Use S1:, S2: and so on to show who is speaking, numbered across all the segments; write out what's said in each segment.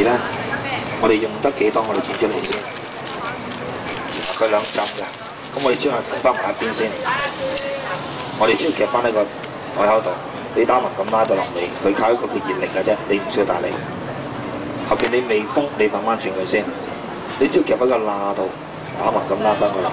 S1: 咧，我哋用得幾多，我哋剪出嚟先。佢兩浸嘅，咁我哋將佢放翻埋一邊先。我哋只要夾翻喺個袋口度，你打橫咁拉到落尾，佢靠一個叫熱力嘅啫，你唔需要大力。後邊你未封，你反翻轉佢先。你只要夾喺個罅度，打橫咁拉翻佢落。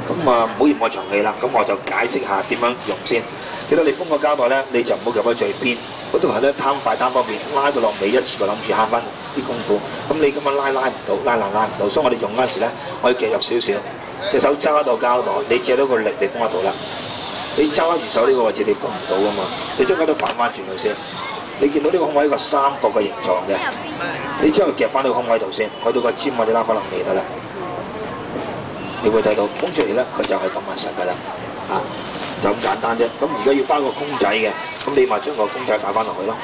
S1: 咁啊，唔好嫌我長氣啦，咁我就解釋下點樣用先。記得你封個膠袋咧，你就唔好夾喺最邊。嗰度係咧貪快貪方便，拉到落尾一次過諗住慳翻啲功夫。咁你咁樣拉唔到，拉唔到，所以我哋用嗰陣時咧，我要夾入少少，隻手揸到膠袋，你借到個力你封得到啦。你揸住手呢個位置你封唔到噶嘛，你將膠袋反翻轉佢先。你見到呢個空位一個三角嘅形狀嘅，你將佢夾翻呢個空位度先，去到個尖位你拉翻落尾得啦。你會睇到封出嚟咧，佢就係咁密實㗎啦，就咁簡單啫。咁而家要包個公仔嘅，咁你咪將個公仔擺翻落去咯。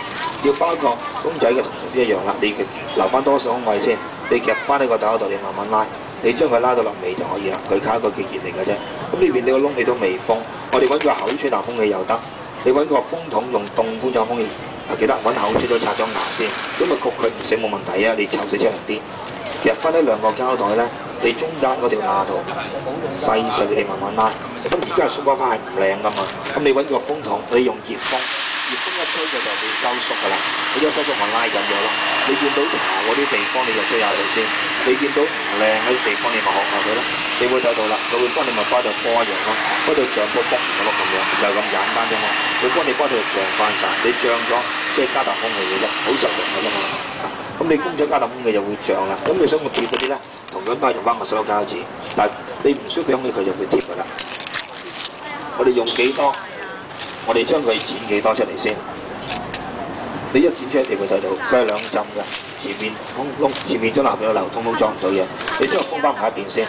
S1: 要包個公仔嘅同頭先一樣啦，你留翻多少空位先，你夾翻呢個袋度，你慢慢拉，你將佢拉到落尾就可以啦。佢靠一個叫熱力嘅啫。咁呢邊你個窿你都未封，我哋揾個口吹啖風氣又得，你揾個風筒用凍風咗風氣，記得揾口吹咗擦咗牙先，咁咪焗佢唔死冇問題啊！你臭死出嚟啲。夾翻呢兩個膠袋咧，你中間嗰條罅度細你慢慢拉。咁而家係鬆花花係唔靚噶嘛，咁你揾個風筒，你用熱風一吹佢就會收縮噶啦。你一收縮咪拉緊咗咯。你見到巢嗰啲地方你就吹下佢先，你見到唔靚嗰啲地方你咪學下佢咯。你會睇到啦，佢會幫你咪包到波一樣咯，包到漲波卜咁咯咁樣，就係咁簡單啫嘛。佢幫你包到漲翻晒，你漲咗即係加啖空氣嘅啫，好實用嘅啫嘛。咁你公仔加啖空氣就會漲啦。咁你想我貼嗰啲咧，同樣都係用翻個塑膠紙，但係你唔需要俾空氣佢就會貼噶啦。我哋用幾多，我哋將佢剪幾多出嚟先。你一剪出嚟，你會睇到佢係兩浸嘅，前面空窿，前面將後邊嘅流通都裝唔到嘢。你將佢封翻埋一邊先，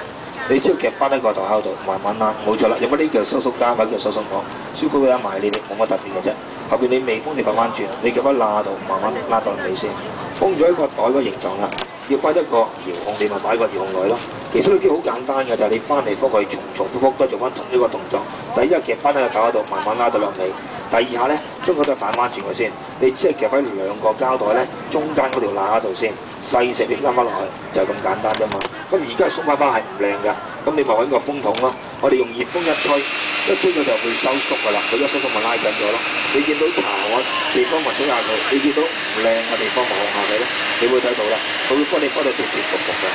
S1: 你只要夾翻喺個袋口度，慢慢拉，冇錯啦。有冇呢叫收縮膠或者叫收縮膜？燒膏一埋你哋冇乜特別嘅啫。後邊你未封，你反翻轉，你夾喺罅度，慢慢拉到尾先。封咗一個袋個形狀啦，要擺一個遙控，你咪擺個遙控內咯。其實呢啲好簡單嘅，就係你翻嚟覆去重複都做翻同一個動作。第一夾翻喺個袋度，慢慢拉到落尾。第二下咧，將嗰袋反翻轉佢先，你只係夾喺兩個膠袋咧中間嗰條罅度先，細石你啱翻落去，就係咁簡單啫嘛。咁而家鬆花花係唔靚㗎，咁你咪揾個風筒咯。我哋用熱風一吹佢就會收縮㗎啦，佢一收縮咪拉緊咗咯。你見到巢嘅地方咪吹下佢，你見到唔靚嘅地方咪控下佢咯。你會睇到啦，佢會幫你包到貼服嘅。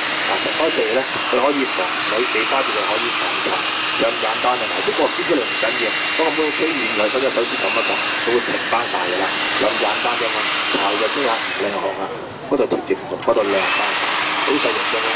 S1: 開出嚟咧，佢可以防水，你包住佢可以防塵。咁簡單嘅，啲角黐出嚟唔緊要，當我冇吹完佢，嗰隻手指撳一撳，佢會平翻晒㗎啦。咁簡單啫嘛，巢就吹下，靚學下，嗰度貼服，嗰度靚翻，好實用啫嘛。